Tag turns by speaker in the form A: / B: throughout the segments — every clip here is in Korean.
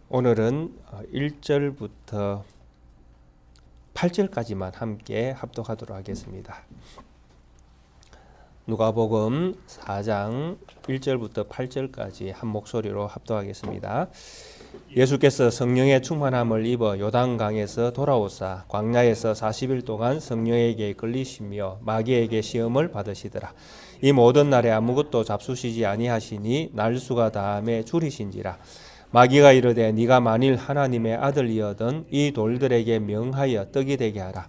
A: 오늘은 1절부터 8절까지만 함께 합독하도록 하겠습니다. 누가복음 4장 1절부터 8절까지 한 목소리로 합독하겠습니다. 예수께서 성령의 충만함을 입어 요단강에서 돌아오사 광야에서 40일 동안 성령에게 끌리시며 마귀에게 시험을 받으시더라. 이 모든 날에 아무것도 잡수시지 아니하시니 날수가 다함에 줄이신지라. 마귀가 이르되 네가 만일 하나님의 아들이거든 이 돌들에게 명하여 떡이 되게 하라.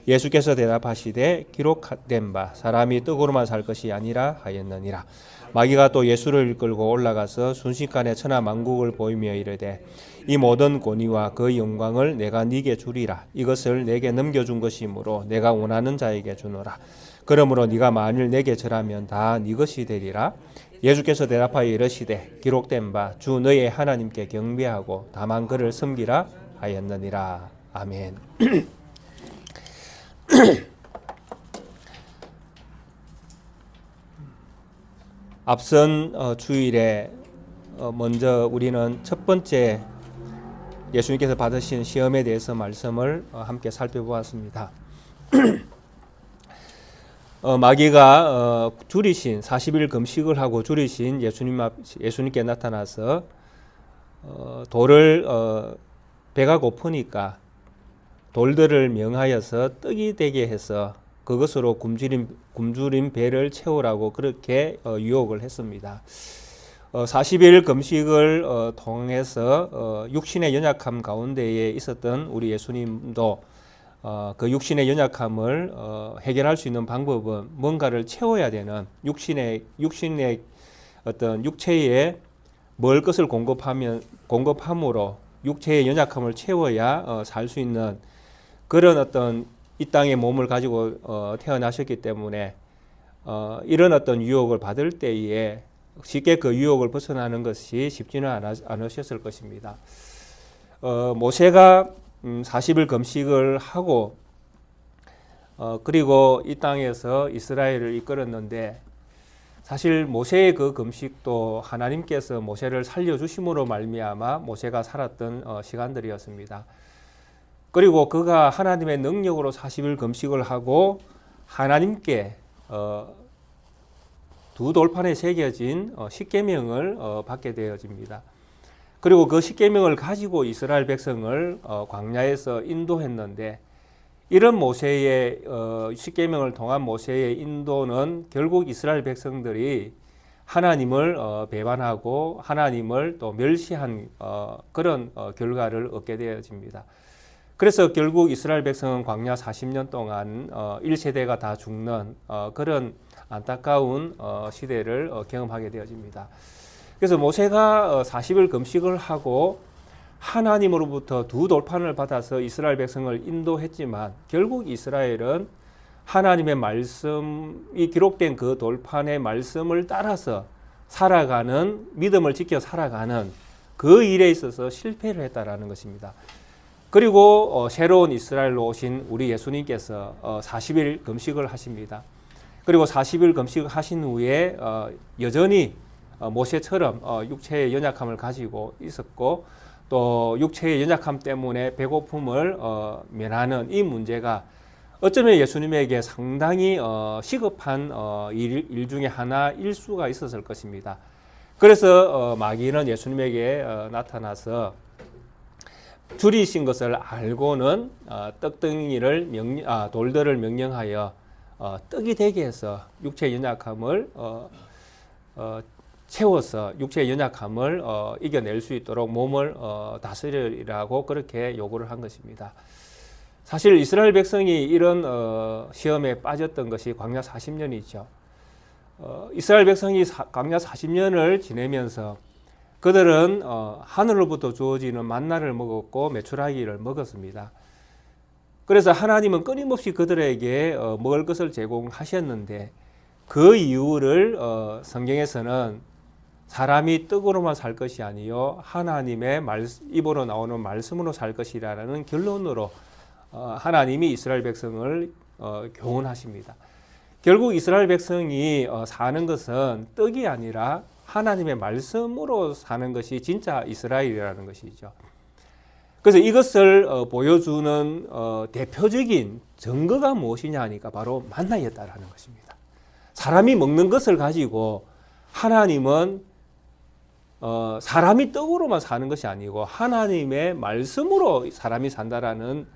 A: 예수께서 대답하시되 기록된 바 사람이 떡으로만 살 것이 아니라 하였느니라. 마귀가 또 예수를 이끌고 올라가서 순식간에 천하 만국을 보이며 이르되 이 모든 권위와 그 영광을 내가 네게 주리라. 이것을 내게 넘겨준 것이므로 내가 원하는 자에게 주노라. 그러므로 네가 만일 내게 절하면 다 네 것이 되리라. 예수께서 대답하여 이르시되 기록된 바 주 너의 하나님께 경배하고 다만 그를 섬기라 하였느니라. 아멘. 앞선 주일에 먼저 우리는 첫 번째 예수님께서 받으신 시험에 대해서 말씀을 함께 살펴보았습니다. 마귀가 줄이신 40일 금식을 하고 줄이신 예수님께 나타나서 돌을 배가 고프니까 돌들을 명하여서 떡이 되게 해서 그것으로 굶주린 배를 채우라고 그렇게 유혹을 했습니다. 40일 금식을 통해서 육신의 연약함 가운데에 있었던 우리 예수님도 그 육신의 연약함을 해결할 수 있는 방법은 뭔가를 채워야 되는 육신의 어떤 육체에 먹을 것을 공급함으로 육체의 연약함을 채워야 살 수 있는 그런 어떤 이 땅의 몸을 가지고 태어나셨기 때문에 이런 어떤 유혹을 받을 때에 쉽게 그 유혹을 벗어나는 것이 쉽지는 않으셨을 것입니다. 모세가 40일 금식을 하고 그리고 이 땅에서 이스라엘을 이끌었는데 사실 모세의 그 금식도 하나님께서 모세를 살려주심으로 말미암아 모세가 살았던 시간들이었습니다. 그리고 그가 하나님의 능력으로 40일 금식을 하고 하나님께 두 돌판에 새겨진 십계명을 받게 되어집니다. 그리고 그 십계명을 가지고 이스라엘 백성을 광야에서 인도했는데 이런 모세의 십계명을 통한 모세의 인도는 결국 이스라엘 백성들이 하나님을 배반하고 하나님을 또 멸시한 그런 결과를 얻게 되어집니다. 그래서 결국 이스라엘 백성은 광야 40년 동안 1세대가 다 죽는 그런 안타까운 시대를 경험하게 되어집니다. 그래서 모세가 40일 금식을 하고 하나님으로부터 두 돌판을 받아서 이스라엘 백성을 인도했지만 결국 이스라엘은 하나님의 말씀이 기록된 그 돌판의 말씀을 따라서 살아가는 믿음을 지켜 살아가는 그 일에 있어서 실패를 했다라는 것입니다. 그리고 새로운 이스라엘로 오신 우리 예수님께서 40일 금식을 하십니다. 그리고 40일 금식을 하신 후에 여전히 모세처럼 육체의 연약함을 가지고 있었고 또 육체의 연약함 때문에 배고픔을 면하는 이 문제가 어쩌면 예수님에게 상당히 시급한 일 중에 하나일 수가 있었을 것입니다. 그래서 마귀는 예수님에게 나타나서 줄이신 것을 알고는 떡덩이를 돌들을 명령하여 떡이 되게 해서 육체의 연약함을 채워서 육체의 연약함을 이겨낼 수 있도록 몸을 다스리라고 그렇게 요구를 한 것입니다. 사실 이스라엘 백성이 이런 시험에 빠졌던 것이 광야 40년이죠. 이스라엘 백성이 광야 40년을 지내면서 그들은 하늘로부터 주어지는 만나를 먹었고 메추라기를 먹었습니다. 그래서 하나님은 끊임없이 그들에게 먹을 것을 제공하셨는데 그 이유를 성경에서는 사람이 떡으로만 살 것이 아니요 하나님의 입으로 나오는 말씀으로 살 것이라는 결론으로 하나님이 이스라엘 백성을 교훈하십니다. 결국 이스라엘 백성이 사는 것은 떡이 아니라 하나님의 말씀으로 사는 것이 진짜 이스라엘이라는 것이죠. 그래서 이것을 보여주는 대표적인 증거가 무엇이냐 하니까 바로 만나였다라는 것입니다. 사람이 먹는 것을 가지고 하나님은 사람이 떡으로만 사는 것이 아니고 하나님의 말씀으로 사람이 산다라는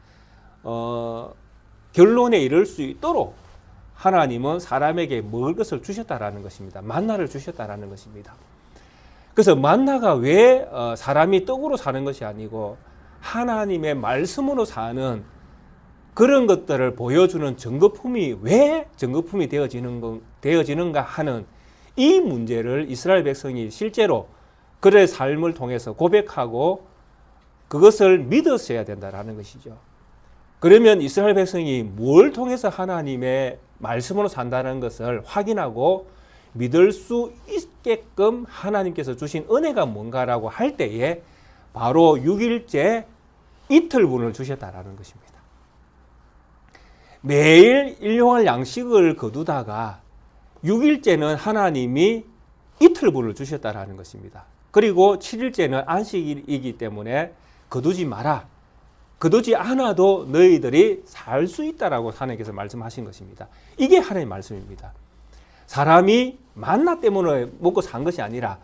A: 결론에 이를 수 있도록 하나님은 사람에게 먹을 것을 주셨다라는 것입니다. 만나를 주셨다라는 것입니다. 그래서 만나가 왜 사람이 떡으로 사는 것이 아니고 하나님의 말씀으로 사는 그런 것들을 보여주는 증거품이 왜 증거품이 되어지는가 하는 이 문제를 이스라엘 백성이 실제로 그들의 삶을 통해서 고백하고 그것을 믿었어야 된다라는 것이죠. 그러면 이스라엘 백성이 뭘 통해서 하나님의 말씀으로 산다는 것을 확인하고 믿을 수 있게끔 하나님께서 주신 은혜가 뭔가라고 할 때에 바로 6일째 이틀분을 주셨다라는 것입니다. 매일 일용할 양식을 거두다가 6일째는 하나님이 이틀분을 주셨다라는 것입니다. 그리고 7일째는 안식일이기 때문에 거두지 마라. 거두지 않아도 너희들이 살 수 있다라고 하나님께서 말씀하신 것입니다. 이게 하나님의 말씀입니다. 사람이 만나 때문에 먹고 산 것이 아니라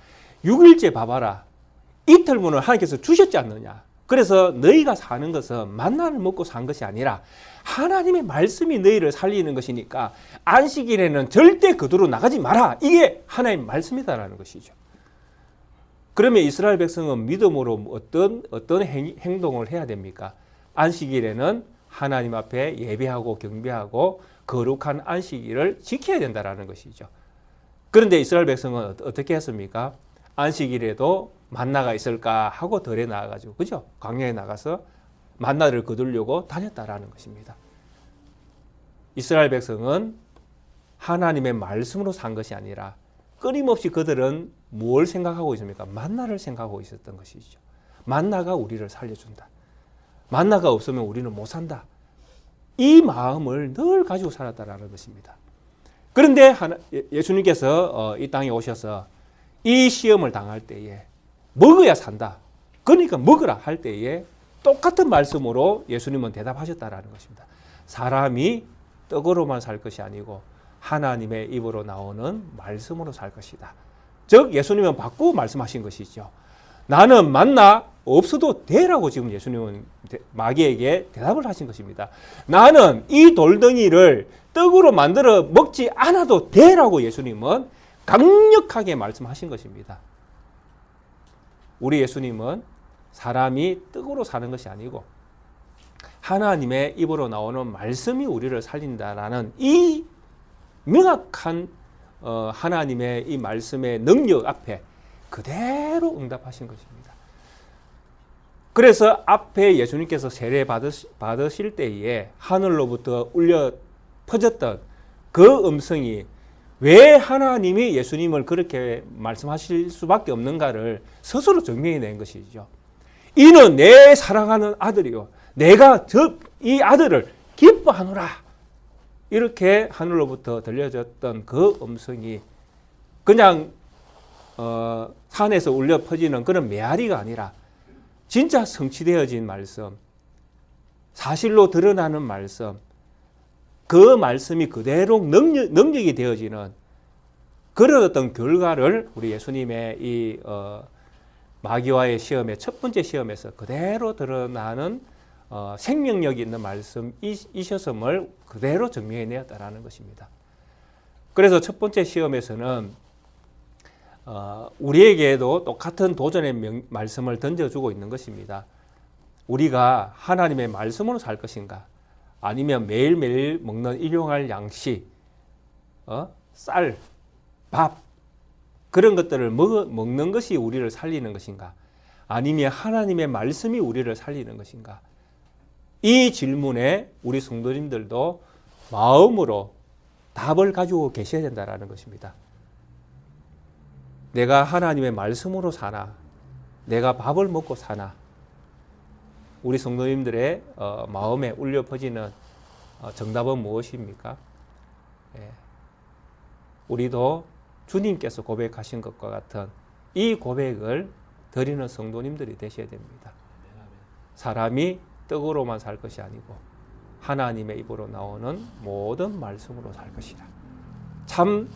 A: 6일째 봐봐라. 이틀분을 하나님께서 주셨지 않느냐. 그래서 너희가 사는 것은 만나를 먹고 산 것이 아니라 하나님의 말씀이 너희를 살리는 것이니까 안식일에는 절대 거두러 나가지 마라. 이게 하나님의 말씀이다라는 것이죠. 그러면 이스라엘 백성은 믿음으로 어떤 행동을 해야 됩니까? 안식일에는 하나님 앞에 예배하고 경배하고 거룩한 안식일을 지켜야 된다라는 것이죠. 그런데 이스라엘 백성은 어떻게 했습니까? 안식일에도 만나가 있을까 하고 덜에 나가가지고, 그죠? 광야에 나가서 만나를 거두려고 다녔다라는 것입니다. 이스라엘 백성은 하나님의 말씀으로 산 것이 아니라 끊임없이 그들은 뭘 생각하고 있습니까? 만나를 생각하고 있었던 것이죠. 만나가 우리를 살려준다. 만나가 없으면 우리는 못 산다. 이 마음을 늘 가지고 살았다라는 것입니다. 그런데 예수님께서 이 땅에 오셔서 이 시험을 당할 때에 먹어야 산다. 그러니까 먹으라 할 때에 똑같은 말씀으로 예수님은 대답하셨다라는 것입니다. 사람이 떡으로만 살 것이 아니고 하나님의 입으로 나오는 말씀으로 살 것이다. 즉 예수님은 바꾸고 말씀하신 것이죠. 나는 만나 없어도 되라고 지금 예수님은 마귀에게 대답을 하신 것입니다. 나는 이 돌덩이를 떡으로 만들어 먹지 않아도 되라고 예수님은 강력하게 말씀하신 것입니다. 우리 예수님은 사람이 떡으로 사는 것이 아니고 하나님의 입으로 나오는 말씀이 우리를 살린다라는 이 명확한 하나님의 이 말씀의 능력 앞에 그대로 응답하신 것입니다. 그래서 앞에 예수님께서 세례 받으실 때에 하늘로부터 울려 퍼졌던 그 음성이 왜 하나님이 예수님을 그렇게 말씀하실 수밖에 없는가를 스스로 증명해낸 것이죠. 이는 내 사랑하는 아들이요 내가 이 아들을 기뻐하노라. 이렇게 하늘로부터 들려졌던 그 음성이 그냥 산에서 울려 퍼지는 그런 메아리가 아니라 진짜 성취되어진 말씀, 사실로 드러나는 말씀, 그 말씀이 그대로 능력이 되어지는 그런 어떤 결과를 우리 예수님의 이 마귀와의 시험의 첫 번째 시험에서 그대로 드러나는 생명력이 있는 말씀이셨음을 그대로 증명해내었다라는 것입니다. 그래서 첫 번째 시험에서는 우리에게도 똑같은 도전의 말씀을 던져주고 있는 것입니다. 우리가 하나님의 말씀으로 살 것인가? 아니면 매일매일 먹는 일용할 양식, 쌀, 밥 그런 것들을 먹는 것이 우리를 살리는 것인가? 아니면 하나님의 말씀이 우리를 살리는 것인가? 이 질문에 우리 성도님들도 마음으로 답을 가지고 계셔야 된다는 것입니다. 내가 하나님의 말씀으로 사나? 내가 밥을 먹고 사나? 우리 성도님들의 마음에 울려 퍼지는 정답은 무엇입니까? 우리도 주님께서 고백하신 것과 같은 이 고백을 드리는 성도님들이 되셔야 됩니다. 사람이 떡으로만 살 것이 아니고 하나님의 입으로 나오는 모든 말씀으로 살 것이라. 참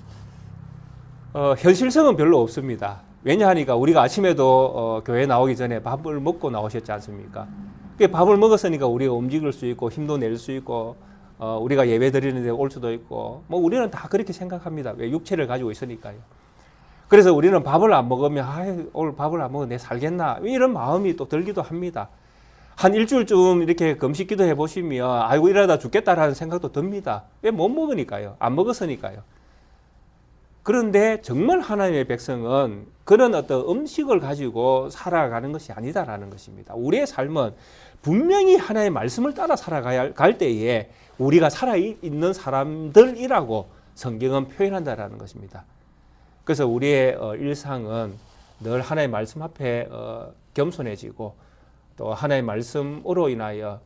A: 현실성은 별로 없습니다. 왜냐하니까 우리가 아침에도 교회 나오기 전에 밥을 먹고 나오셨지 않습니까? 밥을 먹었으니까 우리가 움직일 수 있고 힘도 낼 수 있고 우리가 예배 드리는 데 올 수도 있고 뭐 우리는 다 그렇게 생각합니다. 왜? 육체를 가지고 있으니까요. 그래서 우리는 밥을 안 먹으면 오늘 밥을 안 먹으면 내 살겠나 이런 마음이 또 들기도 합니다. 한 일주일쯤 이렇게 금식 기도해 보시면 아이고 이러다 죽겠다라는 생각도 듭니다. 왜? 못 먹으니까요. 안 먹었으니까요. 그런데 정말 하나님의 백성은 그런 어떤 음식을 가지고 살아가는 것이 아니다라는 것입니다. 우리의 삶은 분명히 하나님의 말씀을 따라 살아갈 때에 우리가 살아있는 사람들이라고 성경은 표현한다라는 것입니다. 그래서 우리의 일상은 늘 하나님의 말씀 앞에 겸손해지고 또 하나님의 말씀으로 인하여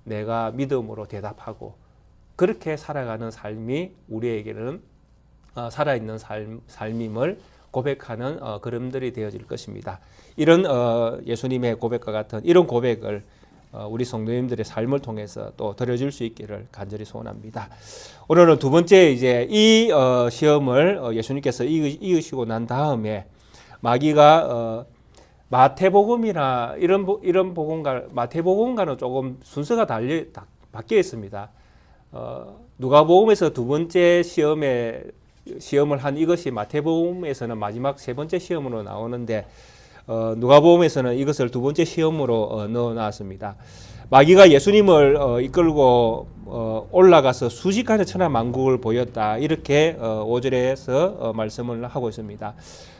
A: 내가 믿음으로 대답하고 그렇게 살아가는 삶이 우리에게는 살아있는 삶임을 고백하는 걸음들이 되어질 것입니다. 이런 예수님의 고백과 같은 이런 고백을 우리 성도님들의 삶을 통해서 또 드려질 수 있기를 간절히 소원합니다. 오늘은 두 번째 이제 이 시험을 예수님께서 이으시고 난 다음에 마귀가 마태복음이나 이런 복음과 마태복음과는 조금 순서가 바뀌어 있습니다. 누가복음에서 두 번째 시험을 한 이것이 마태복음에서는 마지막 세 번째 시험으로 나오는데 누가복음에서는 이것을 두 번째 시험으로 넣어놨습니다. 마귀가 예수님을 이끌고 올라가서 수십간의 천하만국을 보였다. 이렇게 5절에서 말씀을 하고 있습니다.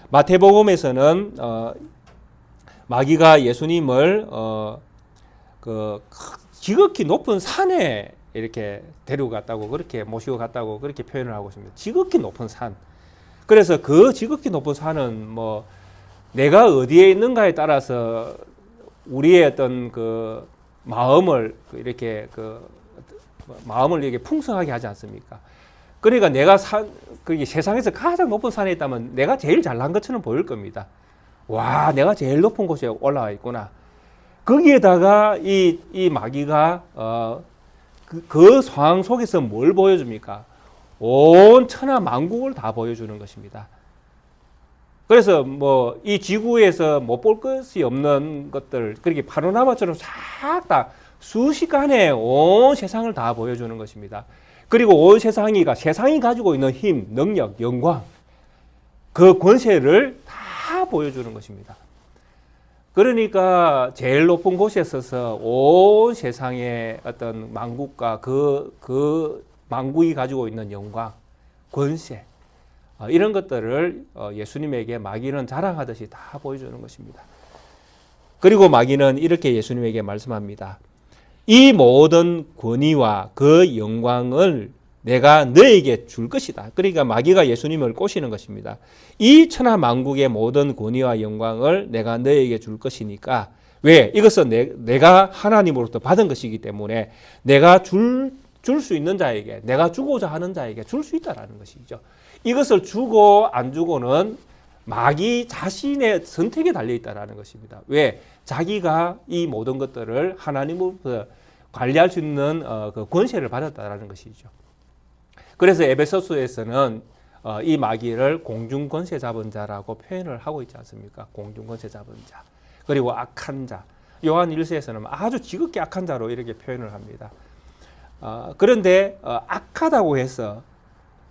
A: 마태복음에서는 마귀가 예수님을 지극히 높은 산에 이렇게 데려갔다고 그렇게 모시고 갔다고 그렇게 표현을 하고 있습니다. 지극히 높은 산. 그래서 그 지극히 높은 산은 뭐 내가 어디에 있는가에 따라서 우리의 어떤 그 마음을 이렇게 마음을 이렇게 풍성하게 하지 않습니까? 그러니까 내가 세상에서 가장 높은 산에 있다면 내가 제일 잘난 것처럼 보일 겁니다. 와, 내가 제일 높은 곳에 올라와 있구나. 거기에다가 이 마귀가 그 상황 속에서 뭘 보여줍니까? 온 천하 만국을 다 보여주는 것입니다. 그래서 뭐 이 지구에서 못 볼 것이 없는 것들, 그렇게 파노라마처럼 싹 다 수시간에 온 세상을 다 보여주는 것입니다. 그리고 온 세상이 가지고 있는 힘, 능력, 영광, 그 권세를 다 보여주는 것입니다. 그러니까 제일 높은 곳에 서서 온 세상의 어떤 만국과 그 만국이 가지고 있는 영광, 권세, 이런 것들을 예수님에게 마귀는 자랑하듯이 다 보여주는 것입니다. 그리고 마귀는 이렇게 예수님에게 말씀합니다. 이 모든 권위와 그 영광을 내가 너에게 줄 것이다. 그러니까 마귀가 예수님을 꼬시는 것입니다. 이 천하 만국의 모든 권위와 영광을 내가 너에게 줄 것이니까 왜? 이것은 내가 하나님으로부터 받은 것이기 때문에 내가 줄 수 있는 자에게, 내가 주고자 하는 자에게 줄 수 있다라는 것이죠. 이것을 주고 안 주고는 마귀 자신의 선택에 달려 있다라는 것입니다. 왜? 자기가 이 모든 것들을 하나님으로부터 관리할 수 있는 그 권세를 받았다라는 것이죠. 그래서 에베소서에서는 이 마귀를 공중권세 잡은 자라고 표현을 하고 있지 않습니까? 공중권세 잡은 자. 그리고 악한 자. 요한 1서에서는 아주 지극히 악한 자로 이렇게 표현을 합니다. 그런데 악하다고 해서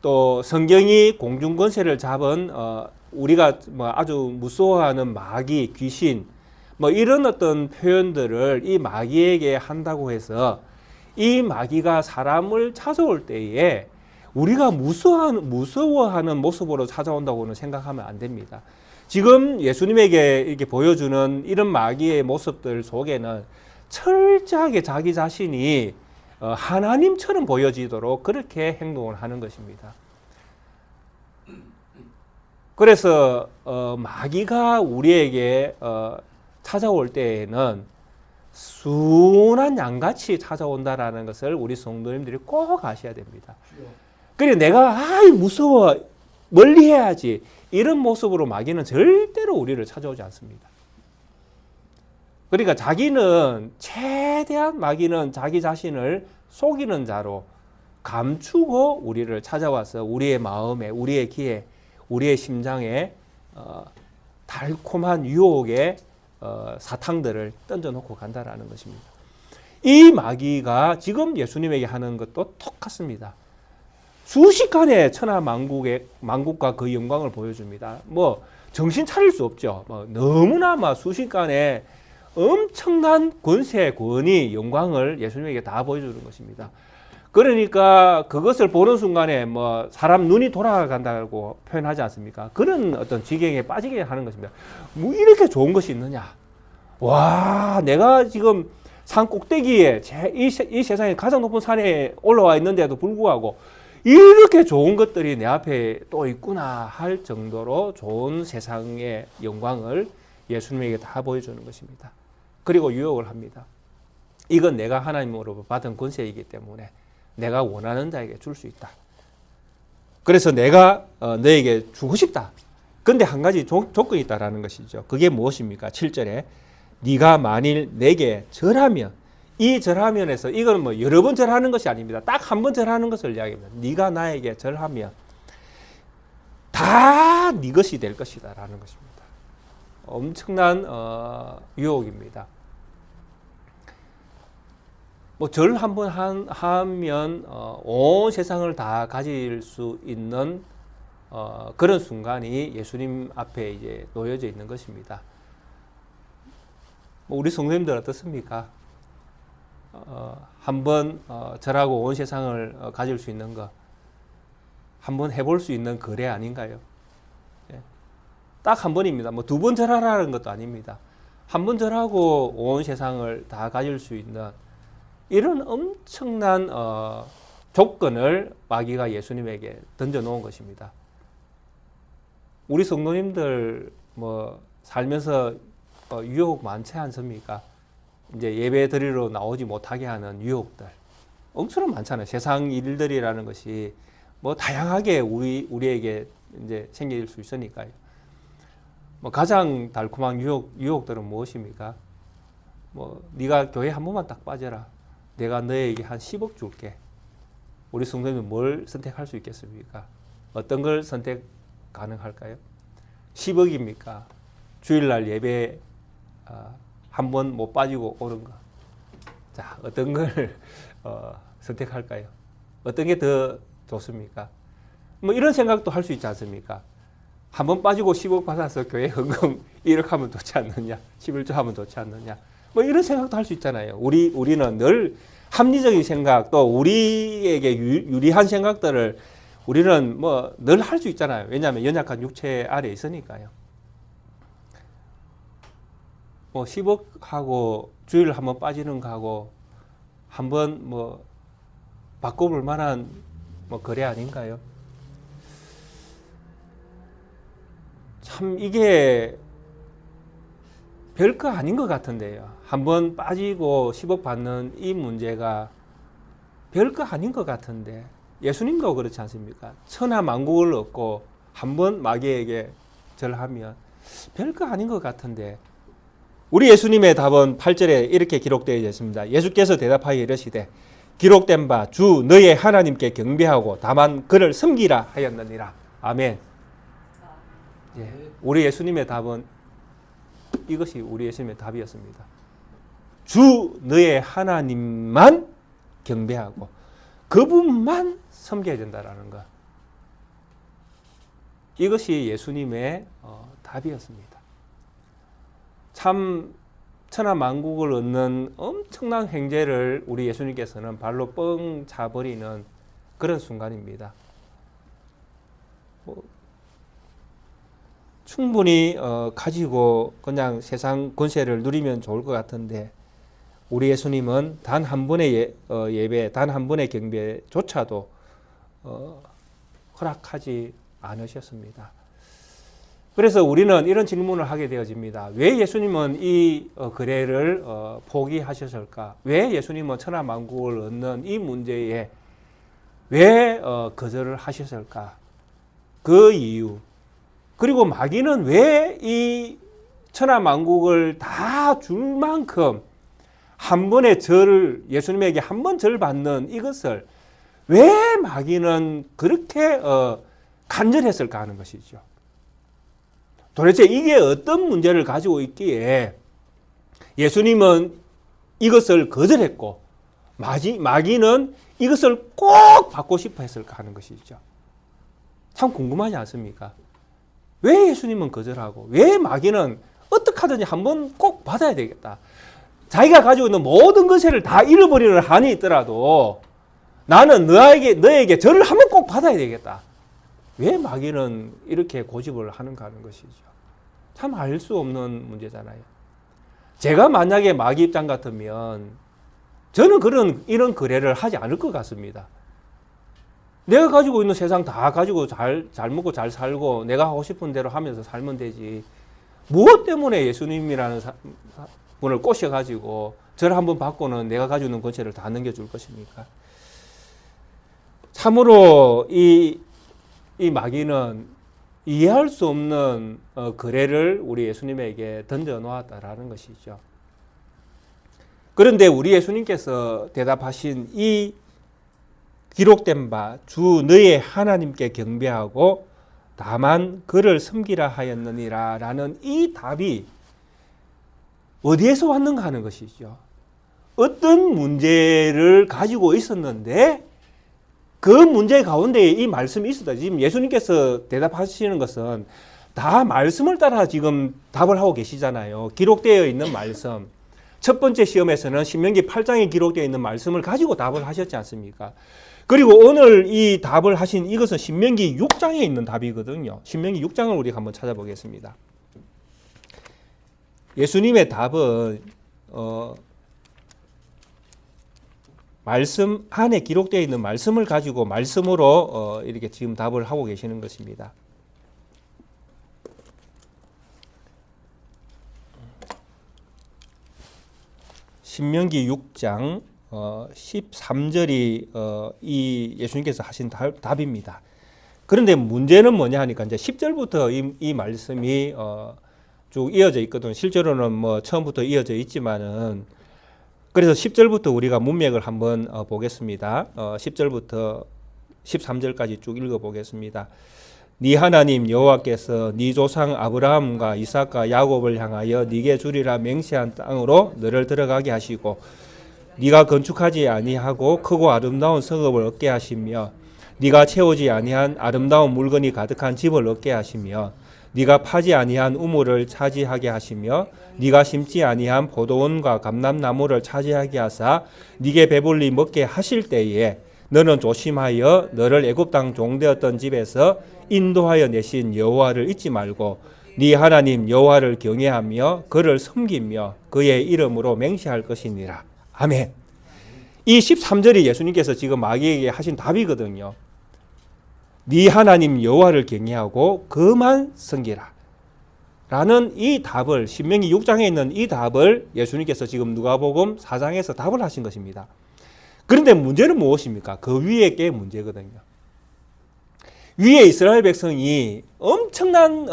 A: 또 성경이 공중권세를 잡은 우리가 뭐 아주 무서워하는 마귀, 귀신 뭐 이런 어떤 표현들을 이 마귀에게 한다고 해서 이 마귀가 사람을 찾아올 때에 우리가 무서워하는 모습으로 찾아온다고는 생각하면 안 됩니다. 지금 예수님에게 이렇게 보여주는 이런 마귀의 모습들 속에는 철저하게 자기 자신이 하나님처럼 보여지도록 그렇게 행동을 하는 것입니다. 그래서 마귀가 우리에게 찾아올 때에는 순한 양같이 찾아온다라는 것을 우리 성도님들이 꼭 아셔야 됩니다. 그래 내가 무서워 멀리 해야지. 이런 모습으로 마귀는 절대로 우리를 찾아오지 않습니다. 그러니까 자기는 최대한 마귀는 자기 자신을 속이는 자로 감추고 우리를 찾아와서 우리의 마음에, 우리의 귀에, 우리의 심장에 달콤한 유혹의 사탕들을 던져놓고 간다라는 것입니다. 이 마귀가 지금 예수님에게 하는 것도 똑같습니다. 순식간에 천하만국과 그 영광을 보여줍니다. 뭐 정신 차릴 수 없죠. 너무나 순식간에 엄청난 권세, 권위, 영광을 예수님에게 다 보여주는 것입니다. 그러니까 그것을 보는 순간에 사람 눈이 돌아간다고 표현하지 않습니까? 그런 어떤 지경에 빠지게 하는 것입니다. 뭐 이렇게 좋은 것이 있느냐? 와, 내가 지금 산 꼭대기에 이 세상에 가장 높은 산에 올라와 있는데도 불구하고 이렇게 좋은 것들이 내 앞에 또 있구나 할 정도로 좋은 세상의 영광을 예수님에게 다 보여주는 것입니다. 그리고 유혹을 합니다. 이건 내가 하나님으로 받은 권세이기 때문에 내가 원하는 자에게 줄 수 있다. 그래서 내가 너에게 주고 싶다. 그런데 한 가지 조건이 있다라는 것이죠. 그게 무엇입니까? 7절에 네가 만일 내게 절하면, 이 절하면에서 이건 여러 번 절하는 것이 아닙니다. 딱 한 번 절하는 것을 이야기합니다. 네가 나에게 절하면 다 네 것이 될 것이다 라는 것입니다. 엄청난 유혹입니다. 절 한 번 하면 온 세상을 다 가질 수 있는 그런 순간이 예수님 앞에 이제 놓여져 있는 것입니다. 우리 성도님들 어떻습니까? 한번 절하고 온 세상을 가질 수 있는 거 한번 해볼 수 있는 거래 아닌가요? 딱 한 번입니다. 두 번 절하라는 것도 아닙니다. 한 번 절하고 온 세상을 다 가질 수 있는 이런 엄청난 조건을 마귀가 예수님에게 던져놓은 것입니다. 우리 성도님들 살면서 유혹 많지 않습니까? 이제 예배 드리러 나오지 못하게 하는 유혹들 엄청 많잖아요. 세상 일들이라는 것이 다양하게 우리에게 이제 생길 수 있으니까요. 가장 달콤한 유혹들은 무엇입니까? 네가 교회 한 번만 딱 빠져라. 내가 너에게 한 10억 줄게. 우리 성도님은 뭘 선택할 수 있겠습니까? 어떤 걸 선택 가능할까요? 10억입니까? 주일날 예배 한 번 못 빠지고 오는 거. 자, 어떤 걸 선택할까요? 어떤 게 더 좋습니까? 이런 생각도 할 수 있지 않습니까? 한 번 빠지고 10억 받아서 교회 헌금 1억 하면 좋지 않느냐? 11조 하면 좋지 않느냐? 이런 생각도 할 수 있잖아요. 우리는 늘 합리적인 생각, 또 우리에게 유리한 생각들을 우리는 늘 할 수 있잖아요. 왜냐하면 연약한 육체 아래 있으니까요. 10억 하고 주일 한번 빠지는 거하고 한번 바꿔볼 만한 거래 아닌가요? 참 이게 별거 아닌 것 같은데요. 한번 빠지고 10억 받는 이 문제가 별거 아닌 것 같은데 예수님도 그렇지 않습니까? 천하만국을 얻고 한번 마귀에게 절하면 별거 아닌 것 같은데 우리 예수님의 답은 8절에 이렇게 기록되어 있습니다. 예수께서 대답하여 이르시되 기록된 바 주 너의 하나님께 경배하고 다만 그를 섬기라 하였느니라. 아멘. 우리 예수님의 답은 이것이 우리 예수님의 답이었습니다. 주 너의 하나님만 경배하고 그분만 섬겨야 된다라는 것. 이것이 예수님의 답이었습니다. 참 천하만국을 얻는 엄청난 횡재를 우리 예수님께서는 발로 뻥 차버리는 그런 순간입니다. 충분히 가지고 그냥 세상 권세를 누리면 좋을 것 같은데 우리 예수님은 단 한 번의 예배, 단 한 번의 경배조차도 허락하지 않으셨습니다. 그래서 우리는 이런 질문을 하게 되어집니다. 왜 예수님은 이 거래를 포기하셨을까? 왜 예수님은 천하만국을 얻는 이 문제에 왜 거절을 하셨을까? 그 이유, 그리고 마귀는 왜 이 천하만국을 다 줄 만큼 한 번의 절을, 예수님에게 한 번 절 받는 이것을 왜 마귀는 그렇게 간절했을까 하는 것이죠. 도대체 이게 어떤 문제를 가지고 있기에 예수님은 이것을 거절했고 마귀는 이것을 꼭 받고 싶어 했을까 하는 것이죠. 참 궁금하지 않습니까? 왜 예수님은 거절하고 왜 마귀는 어떻게 하든지 한번 꼭 받아야 되겠다. 자기가 가지고 있는 모든 것을 다 잃어버리는 한이 있더라도 나는 너에게 절을 한번 꼭 받아야 되겠다. 왜 마귀는 이렇게 고집을 하는가 하는 것이죠. 참 알 수 없는 문제잖아요. 제가 만약에 마귀 입장 같으면 저는 이런 거래를 하지 않을 것 같습니다. 내가 가지고 있는 세상 다 가지고 잘 먹고 잘 살고 내가 하고 싶은 대로 하면서 살면 되지. 무엇 때문에 예수님이라는 분을 꼬셔가지고 저를 한번 받고는 내가 가지고 있는 권세를 다 넘겨줄 것입니까? 참으로 이 마귀는 이해할 수 없는 거래를 우리 예수님에게 던져 놓았다라는 것이죠. 그런데 우리 예수님께서 대답하신 이 기록된 바 주 너의 하나님께 경배하고 다만 그를 섬기라 하였느니라 라는 이 답이 어디에서 왔는가 하는 것이죠. 어떤 문제를 가지고 있었는데 그 문제 가운데 이 말씀이 있었다. 지금 예수님께서 대답하시는 것은 다 말씀을 따라 지금 답을 하고 계시잖아요. 기록되어 있는 말씀. 첫 번째 시험에서는 신명기 8장에 기록되어 있는 말씀을 가지고 답을 하셨지 않습니까? 그리고 오늘 이 답을 하신 이것은 신명기 6장에 있는 답이거든요. 신명기 6장을 우리가 한번 찾아보겠습니다. 예수님의 답은 말씀 안에 기록되어 있는 말씀을 가지고 말씀으로 이렇게 지금 답을 하고 계시는 것입니다. 신명기 6장 13절이 이 예수님께서 하신 답입니다. 그런데 문제는 뭐냐 하니까 이제 10절부터 이 말씀이 쭉 이어져 있거든요. 실제로는 뭐 처음부터 이어져 있지만은 그래서 10절부터 우리가 문맥을 한번 보겠습니다. 10절부터 13절까지 쭉 읽어보겠습니다. 네 하나님 여호와께서 네 조상 아브라함과 이삭과 야곱을 향하여 네게 주리라 맹세한 땅으로 너를 들어가게 하시고 네가 건축하지 아니하고 크고 아름다운 성읍을 얻게 하시며 네가 채우지 아니한 아름다운 물건이 가득한 집을 얻게 하시며 네가 파지 아니한 우물을 차지하게 하시며 네가 심지 아니한 포도원과 감람나무를 차지하게 하사 네게 배불리 먹게 하실 때에 너는 조심하여 너를 애굽 땅 종되었던 집에서 인도하여 내신 여호와를 잊지 말고 네 하나님 여호와를 경외하며 그를 섬기며 그의 이름으로 맹세할 것이니라. 아멘. 이 13절이 예수님께서 지금 마귀에게 하신 답이거든요. 네 하나님 여호와를 경외하고 그만 섬기라 라는 이 답을 신명기 6장에 있는 이 답을 예수님께서 지금 누가복음 4장에서 답을 하신 것입니다. 그런데 문제는 무엇입니까? 그 위에 게 문제거든요. 위에 이스라엘 백성이 엄청난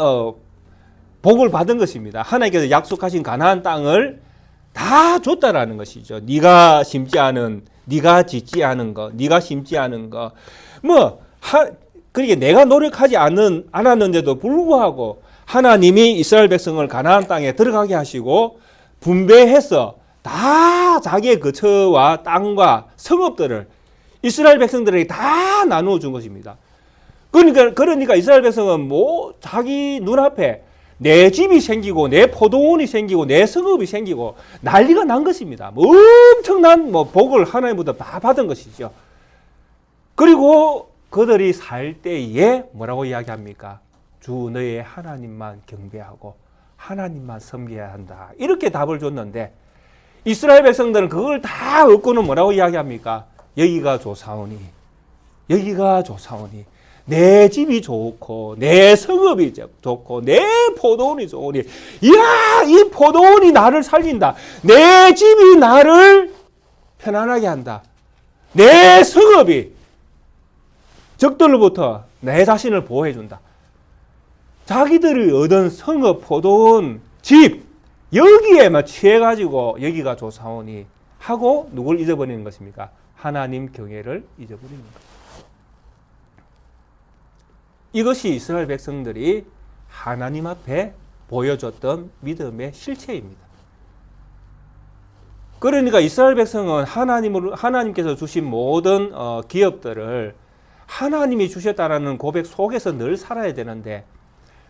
A: 복을 받은 것입니다. 하나님께서 약속하신 가나안 땅을 다 줬다라는 것이죠. 네가 심지 않은, 네가 짓지 않은 거, 네가 심지 않은 거, 그러니까 내가 노력하지 않았는데도 불구하고 하나님이 이스라엘 백성을 가나안 땅에 들어가게 하시고 분배해서 다 자기의 거처와 땅과 성읍들을 이스라엘 백성들에게 다 나누어 준 것입니다. 그러니까 이스라엘 백성은 자기 눈앞에 내 집이 생기고 내 포도원이 생기고 내 성읍이 생기고 난리가 난 것입니다. 엄청난 복을 하나님부터 다 받은 것이죠. 그리고 그들이 살 때에 뭐라고 이야기합니까? 주 너의 하나님만 경배하고 하나님만 섬겨야 한다. 이렇게 답을 줬는데 이스라엘 백성들은 그걸 다 얻고는 뭐라고 이야기합니까? 여기가 좋사오니 내 집이 좋고 내 성읍이 좋고 내 포도원이 좋으니 이야 이 포도원이 나를 살린다. 내 집이 나를 편안하게 한다. 내 성읍이 적들로부터 내 자신을 보호해 준다. 자기들이 얻은 성읍, 포도원, 집 여기에만 취해가지고 여기가 조사오니 하고 누굴 잊어버리는 것입니까? 하나님 경외를 잊어버리는 것. 이것이 이스라엘 백성들이 하나님 앞에 보여줬던 믿음의 실체입니다. 그러니까 이스라엘 백성은 하나님께서 주신 모든 기업들을 하나님이 주셨다라는 고백 속에서 늘 살아야 되는데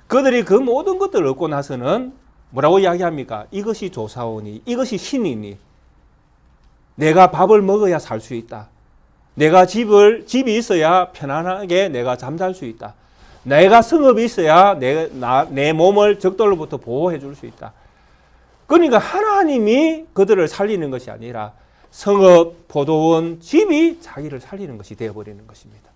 A: 그들이 그 모든 것들을 얻고 나서는 뭐라고 이야기합니까? 이것이 조사오니, 이것이 신이니, 내가 밥을 먹어야 살 수 있다. 내가 집이 있어야 편안하게 내가 잠잘 수 있다. 내가 성읍이 있어야 내 몸을 적들로부터 보호해 줄 수 있다. 그러니까 하나님이 그들을 살리는 것이 아니라 성읍, 포도원, 집이 자기를 살리는 것이 되어버리는 것입니다.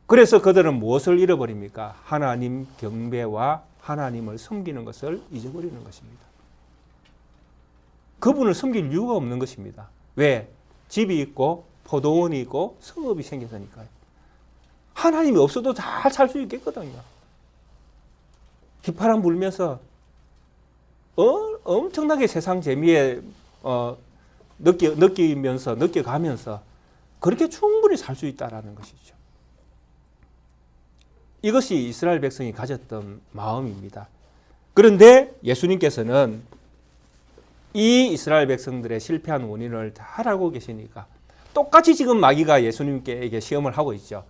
A: 그래서 그들은 무엇을 잃어버립니까? 하나님 경배와 하나님을 섬기는 것을 잊어버리는 것입니다. 그분을 섬길 이유가 없는 것입니다. 왜? 집이 있고 포도원이 있고 성읍이 생겨서니까요. 하나님이 없어도 잘 살 수 있겠거든요. 휘파람 불면서 엄청나게 세상 재미에 느껴가면서 그렇게 충분히 살 수 있다는 것이죠. 이것이 이스라엘 백성이 가졌던 마음입니다. 그런데 예수님께서는 이 이스라엘 백성들의 실패한 원인을 잘 알고 계시니까 똑같이 지금 마귀가 예수님께 시험을 하고 있죠.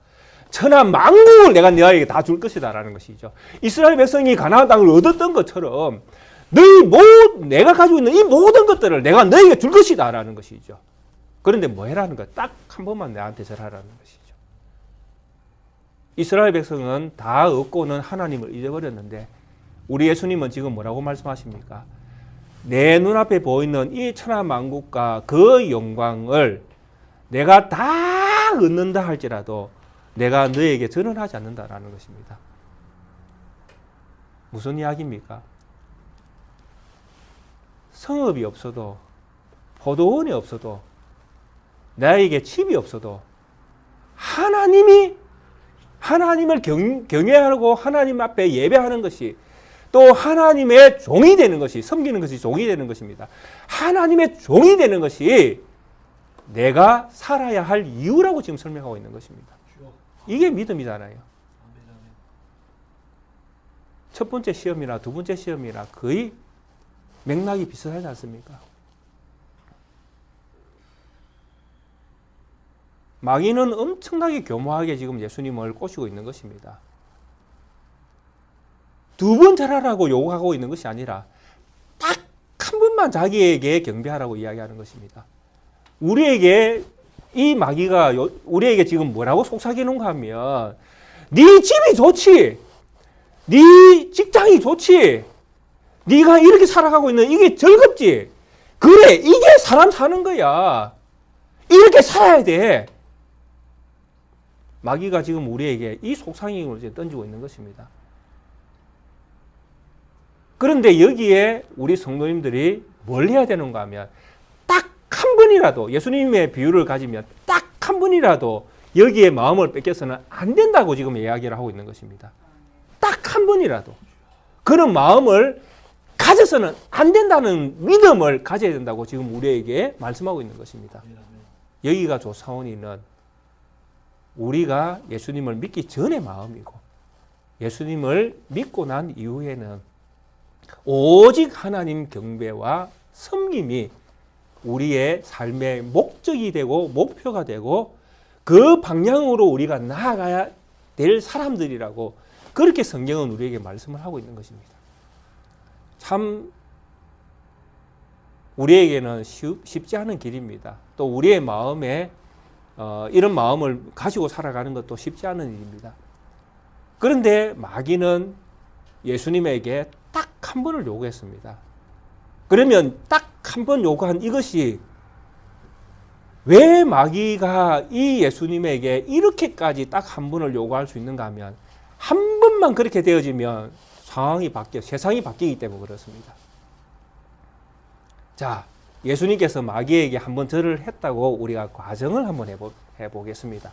A: 천하 만국을 내가 너희에게 다 줄 것이다 라는 것이죠. 이스라엘 백성이 가나안 땅을 얻었던 것처럼 내가 가지고 있는 이 모든 것들을 내가 너희에게 줄 것이다 라는 것이죠. 그런데 뭐 해라는 거야? 딱 한 번만 내한테 절하라는 것이죠. 이스라엘 백성은 다 얻고는 하나님을 잊어버렸는데 우리 예수님은 지금 뭐라고 말씀하십니까? 내 눈앞에 보이는 이 천하 만국과 그 영광을 내가 다 얻는다 할지라도 내가 너에게 전언하지 않는다라는 것입니다. 무슨 이야기입니까? 성읍이 없어도 포도원이 없어도 나에게 집이 없어도 하나님을 경외하고 하나님 앞에 예배하는 것이 또 하나님의 종이 되는 것이 섬기는 것이 종이 되는 것입니다. 하나님의 종이 되는 것이 내가 살아야 할 이유라고 지금 설명하고 있는 것입니다. 이게 믿음이잖아요. 첫 번째 시험이나 두 번째 시험이나 거의 맥락이 비슷하지 않습니까? 마귀는 엄청나게 교묘하게 지금 예수님을 꼬시고 있는 것입니다. 두 번 잘하라고 요구하고 있는 것이 아니라 딱 한 번만 자기에게 경배하라고 이야기하는 것입니다. 우리에게 이 마귀가 우리에게 지금 뭐라고 속삭이는가 하면 네 집이 좋지, 네 직장이 좋지, 네가 이렇게 살아가고 있는 이게 즐겁지, 그래 이게 사람 사는 거야, 이렇게 살아야 돼. 마귀가 지금 우리에게 이 속삭임을 던지고 있는 것입니다. 그런데 여기에 우리 성도님들이 뭘 해야 되는가 하면 딱 한 번이라도 예수님의 비유를 가지면 딱 한 번이라도 여기에 마음을 뺏겨서는 안 된다고 지금 이야기를 하고 있는 것입니다. 딱 한 번이라도 그런 마음을 가져서는 안 된다는 믿음을 가져야 된다고 지금 우리에게 말씀하고 있는 것입니다. 여기가 조사원이는 우리가 예수님을 믿기 전의 마음이고 예수님을 믿고 난 이후에는 오직 하나님 경배와 섬김이 우리의 삶의 목적이 되고 목표가 되고 그 방향으로 우리가 나아가야 될 사람들이라고 그렇게 성경은 우리에게 말씀을 하고 있는 것입니다. 참 우리에게는 쉽지 않은 길입니다. 또 우리의 마음에 이런 마음을 가지고 살아가는 것도 쉽지 않은 일입니다. 그런데 마귀는 예수님에게 딱 한 번을 요구했습니다. 그러면 딱 한 번 요구한 이것이 왜 마귀가 이 예수님에게 이렇게까지 딱 한 번을 요구할 수 있는가 하면 한 번만 그렇게 되어지면 세상이 바뀌기 때문에 그렇습니다. 자, 예수님께서 마귀에게 한번 절을 했다고 우리가 과정을 한번 해보겠습니다.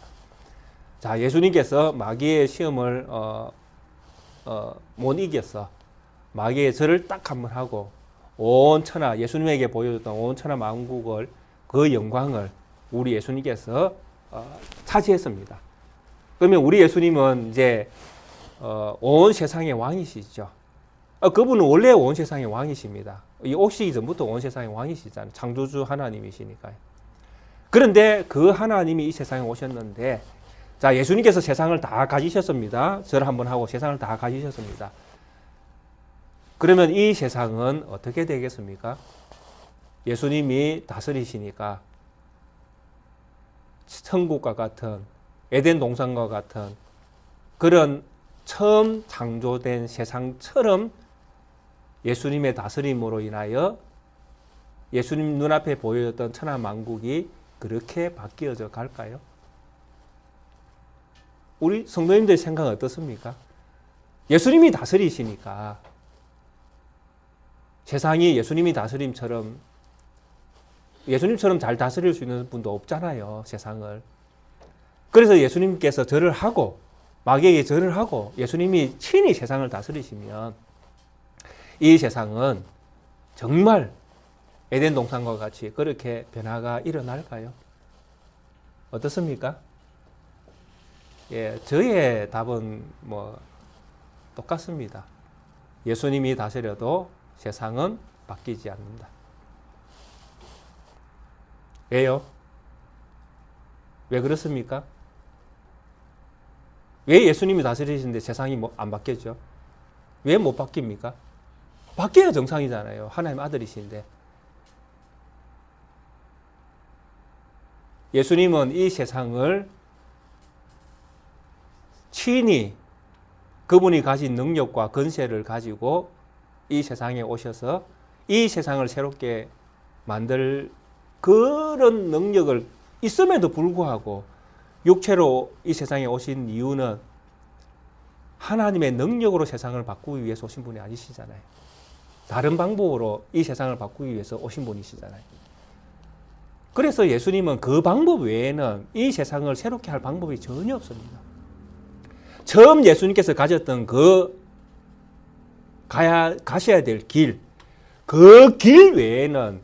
A: 자, 예수님께서 마귀의 시험을 못 이겼어. 마귀의 절을 딱 한번 하고 온 천하, 예수님에게 보여줬던 온 천하 만국을, 그 영광을 우리 예수님께서 차지했습니다. 그러면 우리 예수님은 이제 온 세상의 왕이시죠. 그분은 원래 온 세상의 왕이십니다. 이 오시기 전부터 온 세상의 왕이시잖아요. 창조주 하나님이시니까요. 그런데 그 하나님이 이 세상에 오셨는데, 자, 예수님께서 세상을 다 가지셨습니다. 절 한번 하고 세상을 다 가지셨습니다. 그러면 이 세상은 어떻게 되겠습니까? 예수님이 다스리시니까 천국과 같은, 에덴 동산과 같은 그런 처음 창조된 세상처럼 예수님의 다스림으로 인하여 예수님 눈앞에 보여졌던 천하 만국이 그렇게 바뀌어져 갈까요? 우리 성도님들 생각은 어떻습니까? 예수님이 다스리시니까 세상이 예수님처럼 잘 다스릴 수 있는 분도 없잖아요, 세상을. 그래서 예수님께서 절을 하고 마귀에게 절을 하고 예수님이 친히 세상을 다스리시면 이 세상은 정말 에덴 동산과 같이 그렇게 변화가 일어날까요? 어떻습니까? 예, 저의 답은 똑같습니다. 예수님이 다스려도 세상은 바뀌지 않는다. 왜요? 왜 그렇습니까? 왜 예수님이 다스리시는데 세상이 안 바뀌었죠? 왜 못 바뀝니까? 바뀌어야 정상이잖아요. 하나님 아들이신데. 예수님은 이 세상을 친히 그분이 가진 능력과 권세를 가지고 이 세상에 오셔서 이 세상을 새롭게 만들 그런 능력을 있음에도 불구하고 육체로 이 세상에 오신 이유는 하나님의 능력으로 세상을 바꾸기 위해서 오신 분이 아니시잖아요. 다른 방법으로 이 세상을 바꾸기 위해서 오신 분이시잖아요. 그래서 예수님은 그 방법 외에는 이 세상을 새롭게 할 방법이 전혀 없습니다. 처음 예수님께서 가졌던 가셔야 될 길, 그 길 외에는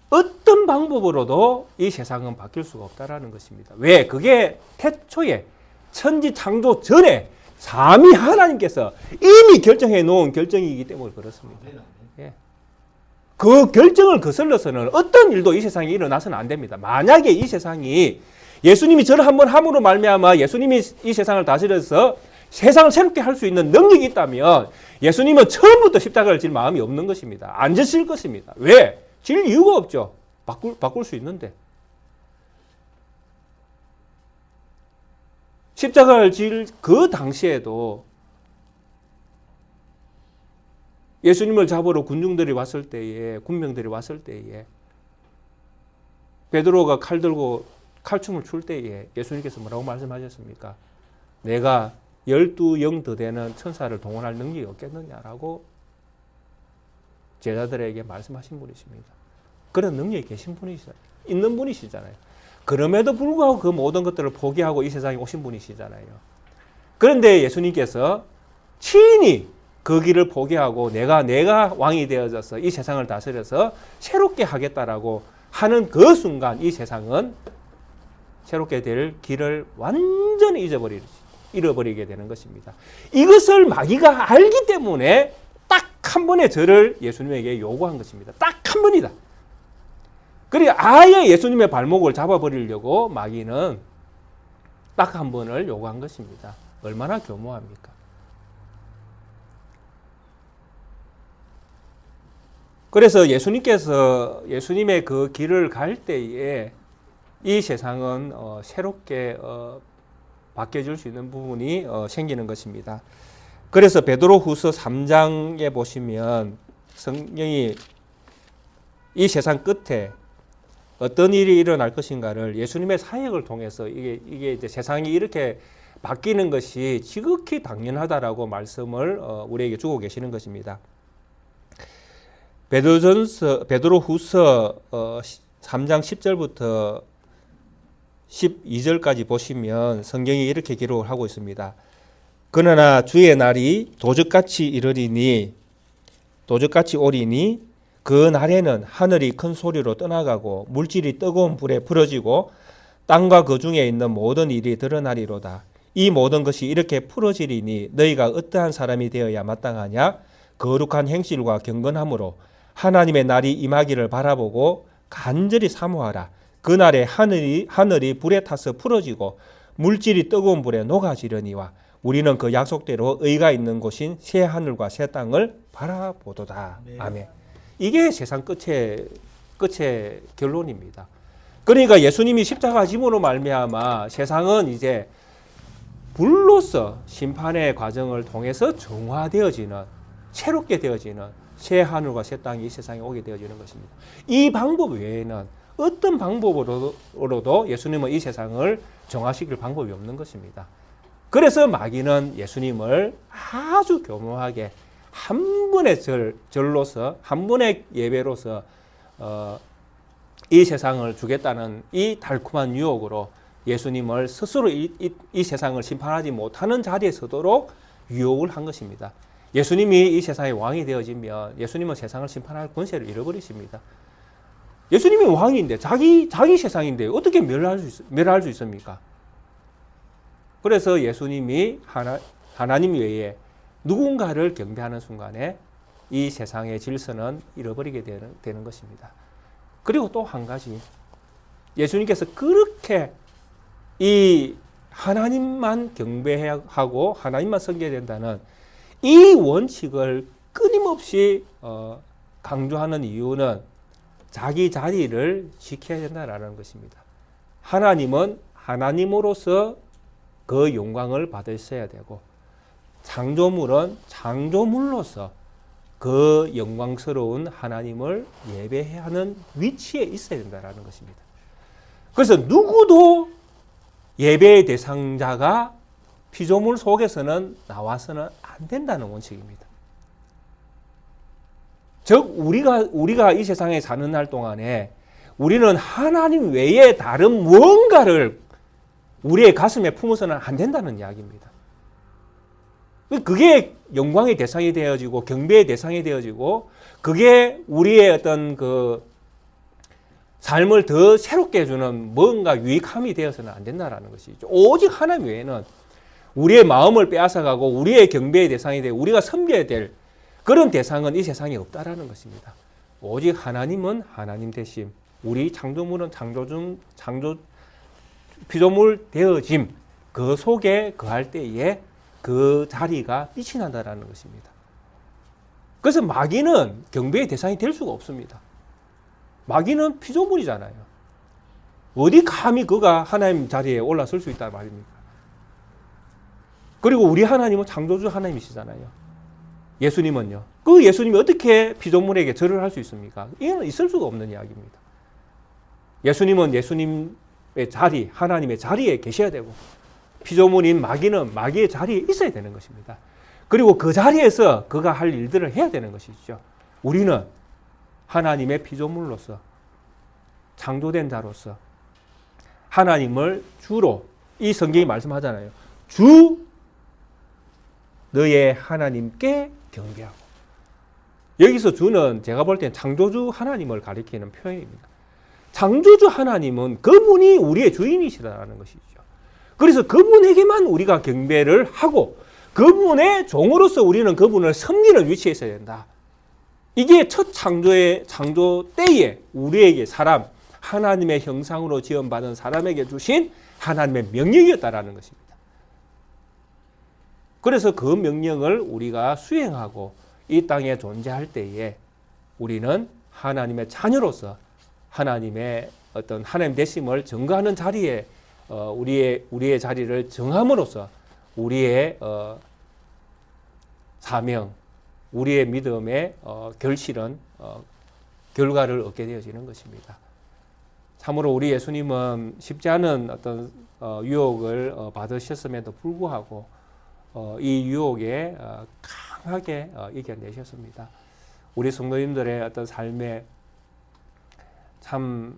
A: 어떤 방법으로도 이 세상은 바뀔 수가 없다라는 것입니다. 왜? 그게 태초에 천지 창조 전에 삼위 하나님께서 이미 결정해 놓은 결정이기 때문에 그렇습니다. 예. 그 결정을 거슬러서는 어떤 일도 이 세상에 일어나서는 안 됩니다. 만약에 이 세상이 예수님이 절을 한번 함으로 말미암아 예수님이 이 세상을 다스려서 세상을 새롭게 할 수 있는 능력이 있다면 예수님은 처음부터 십자가를 질 마음이 없는 것입니다. 안 지실 것입니다. 왜? 질 이유가 없죠. 바꿀 수 있는데. 십자가를 질 그 당시에도 예수님을 잡으러 군중들이 왔을 때에, 군병들이 왔을 때에 베드로가 칼 들고 칼춤을 출 때에 예수님께서 뭐라고 말씀하셨습니까? 내가 12영 더 되는 천사를 동원할 능력이 없겠느냐라고 제자들에게 말씀하신 분이십니다. 그런 능력이 계신 분이시잖아요. 있는 분이시잖아요. 그럼에도 불구하고 그 모든 것들을 포기하고 이 세상에 오신 분이시잖아요. 그런데 예수님께서 친히 그 길을 포기하고 내가 왕이 되어져서 이 세상을 다스려서 새롭게 하겠다라고 하는 그 순간 이 세상은 새롭게 될 길을 완전히 잃어버리게 되는 것입니다. 이것을 마귀가 알기 때문에 딱 한 번의 절을 예수님에게 요구한 것입니다. 딱 한 번이다. 그리고 아예 예수님의 발목을 잡아버리려고 마귀는 딱 한 번을 요구한 것입니다. 얼마나 교묘합니까? 그래서 예수님의 그 길을 갈 때에 이 세상은 새롭게 바뀌어질 수 있는 부분이 생기는 것입니다. 그래서 베드로후서 3장에 보시면 성경이 이 세상 끝에 어떤 일이 일어날 것인가를 예수님의 사역을 통해서 이게 이제 세상이 이렇게 바뀌는 것이 지극히 당연하다라고 말씀을 우리에게 주고 계시는 것입니다. 베드로후서 3장 10절부터 12절까지 보시면 성경이 이렇게 기록을 하고 있습니다. 그러나 주의 날이 도적같이 오리니 그 날에는 하늘이 큰 소리로 떠나가고 물질이 뜨거운 불에 풀어지고 땅과 그 중에 있는 모든 일이 드러나리로다. 이 모든 것이 이렇게 풀어지리니 너희가 어떠한 사람이 되어야 마땅하냐? 거룩한 행실과 경건함으로 하나님의 날이 임하기를 바라보고 간절히 사모하라. 그날에 하늘이 불에 타서 풀어지고 물질이 뜨거운 불에 녹아지려니와 우리는 그 약속대로 의가 있는 곳인 새 하늘과 새 땅을 바라보도다. 네. 아멘. 이게 세상 끝의 결론입니다. 그러니까 예수님이 십자가 짐으로 말미암아 세상은 이제 불로서 심판의 과정을 통해서 정화되어지는, 새롭게 되어지는 새 하늘과 새 땅이 이 세상에 오게 되어지는 것입니다. 이 방법 외에는 어떤 방법으로도 예수님은 이 세상을 정화시킬 방법이 없는 것입니다. 그래서 마귀는 예수님을 아주 교묘하게 한 번의 절로서, 한 번의 예배로서 이 세상을 주겠다는 이 달콤한 유혹으로 예수님을 스스로 이 세상을 심판하지 못하는 자리에 서도록 유혹을 한 것입니다. 예수님이 이 세상의 왕이 되어지면 예수님은 세상을 심판할 권세를 잃어버리십니다. 예수님이 왕인데 자기 세상인데 어떻게 멸할 수 있습니까? 그래서 예수님이 하나님 외에 누군가를 경배하는 순간에 이 세상의 질서는 잃어버리게 되는 것입니다. 그리고 또 한 가지, 예수님께서 그렇게 이 하나님만 경배하고 하나님만 섬겨야 된다는 이 원칙을 끊임없이 강조하는 이유는 자기 자리를 지켜야 된다는 것입니다. 하나님은 하나님으로서 그 영광을 받으셔야 되고 창조물은 창조물로서 그 영광스러운 하나님을 예배해야 하는 위치에 있어야 된다는 것입니다. 그래서 누구도 예배의 대상자가 피조물 속에서는 나와서는 안 된다는 원칙입니다. 즉 우리가 이 세상에 사는 날 동안에 우리는 하나님 외에 다른 무언가를 우리의 가슴에 품어서는 안 된다는 이야기입니다. 그게 영광의 대상이 되어지고 경배의 대상이 되어지고 그게 우리의 어떤 그 삶을 더 새롭게 해주는 뭔가 유익함이 되어서는 안 된다는 것이죠. 오직 하나님 외에는 우리의 마음을 빼앗아가고 우리의 경배의 대상이 되고 우리가 섬겨야 될 그런 대상은 이 세상에 없다라는 것입니다. 오직 하나님은 하나님 되심, 우리 창조물은 피조물 되어짐, 그 속에 거할 때에 그 자리가 빛이 난다라는 것입니다. 그래서 마귀는 경배의 대상이 될 수가 없습니다. 마귀는 피조물이잖아요. 어디 감히 그가 하나님 자리에 올라설 수 있단 말입니까? 그리고 우리 하나님은 창조주 하나님이시잖아요. 예수님은요. 그 예수님이 어떻게 피조물에게 절을 할 수 있습니까? 이건 있을 수가 없는 이야기입니다. 예수님은 예수님의 자리, 하나님의 자리에 계셔야 되고 피조물인 마귀는 마귀의 자리에 있어야 되는 것입니다. 그리고 그 자리에서 그가 할 일들을 해야 되는 것이죠. 우리는 하나님의 피조물로서 창조된 자로서 하나님을 주로 이 성경이 말씀하잖아요. 주 너의 하나님께 경배하고. 여기서 주는 제가 볼 땐 창조주 하나님을 가리키는 표현입니다. 창조주 하나님은 그분이 우리의 주인이시라는 것이죠. 그래서 그분에게만 우리가 경배를 하고 그분의 종으로서 우리는 그분을 섬기는 위치에 있어야 된다. 이게 첫 창조 때에 우리에게 하나님의 형상으로 지음받은 사람에게 주신 하나님의 명령이었다라는 것입니다. 그래서 그 명령을 우리가 수행하고 이 땅에 존재할 때에 우리는 하나님의 자녀로서 하나님의 어떤 하나님 되심을 증거하는 자리에 우리의 자리를 정함으로써 우리의 사명, 우리의 믿음의 결실은 결과를 얻게 되어지는 것입니다. 참으로 우리 예수님은 쉽지 않은 어떤 유혹을 받으셨음에도 불구하고 이 유혹에 강하게 이겨내셨습니다. 우리 성도님들의 어떤 삶에 참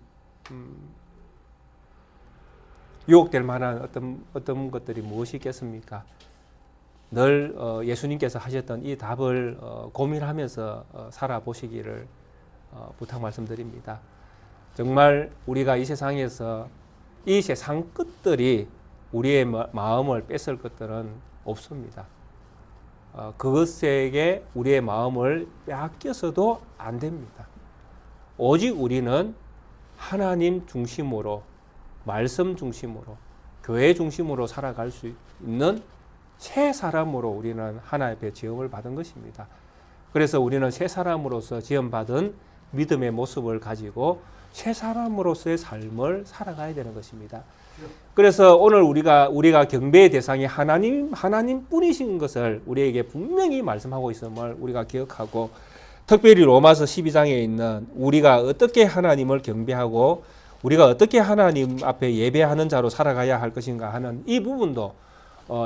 A: 유혹될 만한 어떤 것들이 무엇이 있겠습니까? 늘 예수님께서 하셨던 이 답을 고민하면서 살아보시기를 부탁 말씀드립니다. 정말 우리가 이 세상에서 이 세상 끝들이 우리의 마음을 뺏을 것들은 없습니다. 그것에게 우리의 마음을 빼앗겨서도 안 됩니다. 오직 우리는 하나님 중심으로, 말씀 중심으로, 교회 중심으로 살아갈 수 있는 새 사람으로 우리는 하나님 앞에 지음을 받은 것입니다. 그래서 우리는 새 사람으로서 지음받은 믿음의 모습을 가지고 새 사람으로서의 삶을 살아가야 되는 것입니다. 그래서 오늘 우리가 경배의 대상이 하나님 뿐이신 것을 우리에게 분명히 말씀하고 있음을 우리가 기억하고, 특별히 로마서 12장에 있는 우리가 어떻게 하나님을 경배하고 우리가 어떻게 하나님 앞에 예배하는 자로 살아가야 할 것인가 하는 이 부분도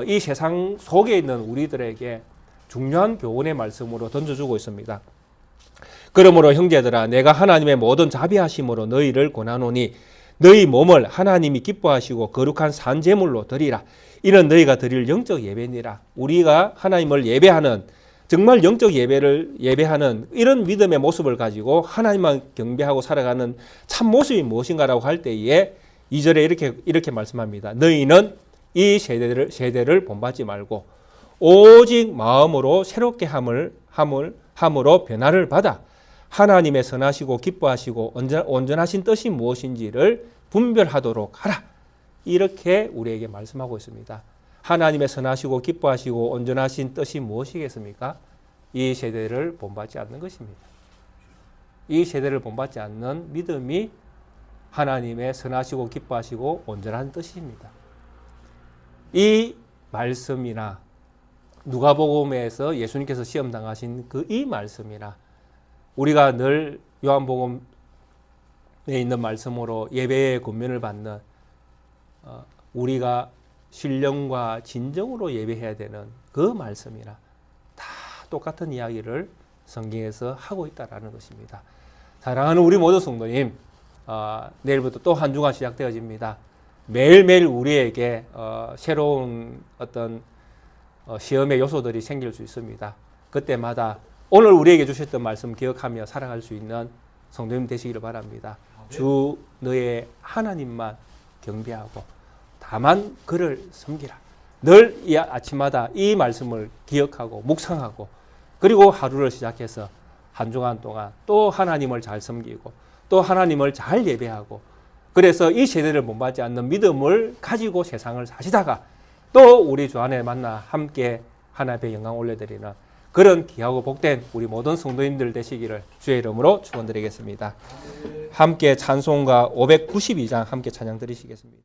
A: 이 세상 속에 있는 우리들에게 중요한 교훈의 말씀으로 던져주고 있습니다. 그러므로 형제들아, 내가 하나님의 모든 자비하심으로 너희를 권하노니 너희 몸을 하나님이 기뻐하시고 거룩한 산 제물로 드리라. 이는 너희가 드릴 영적 예배니라. 우리가 하나님을 예배하는, 정말 영적 예배를 예배하는 이런 믿음의 모습을 가지고 하나님만 경배하고 살아가는 참 모습이 무엇인가라고 할 때에 2절에 이렇게 말씀합니다. 너희는 이 세대를 본받지 말고 오직 마음으로 새롭게 함으로 변화를 받아 하나님의 선하시고 기뻐하시고 온전하신 뜻이 무엇인지를 분별하도록 하라. 이렇게 우리에게 말씀하고 있습니다. 하나님의 선하시고 기뻐하시고 온전하신 뜻이 무엇이겠습니까? 이 세대를 본받지 않는 것입니다. 이 세대를 본받지 않는 믿음이 하나님의 선하시고 기뻐하시고 온전한 뜻입니다. 이 말씀이나 누가복음에서 예수님께서 시험당하신 이 말씀이나 우리가 늘 요한복음에 있는 말씀으로 예배의 권면을 받는 우리가 신령과 진정으로 예배해야 되는 그 말씀이나 다 똑같은 이야기를 성경에서 하고 있다는 것입니다. 사랑하는 우리 모든 성도님, 내일부터 또 한 주가 시작되어집니다. 매일매일 우리에게 새로운 어떤 시험의 요소들이 생길 수 있습니다. 그때마다 오늘 우리에게 주셨던 말씀 기억하며 살아갈 수 있는 성도님 되시기를 바랍니다. 주 너의 하나님만 경배하고 다만 그를 섬기라. 늘 이 아침마다 이 말씀을 기억하고 묵상하고, 그리고 하루를 시작해서 한 주간 동안 또 하나님을 잘 섬기고 또 하나님을 잘 예배하고, 그래서 이 세대를 본받지 않는 믿음을 가지고 세상을 사시다가 또 우리 주 안에 만나 함께 하나님 앞에 영광 올려드리는 그런 귀하고 복된 우리 모든 성도님들 되시기를 주의 이름으로 축원드리겠습니다. 함께 찬송가 592장 함께 찬양 드리시겠습니다.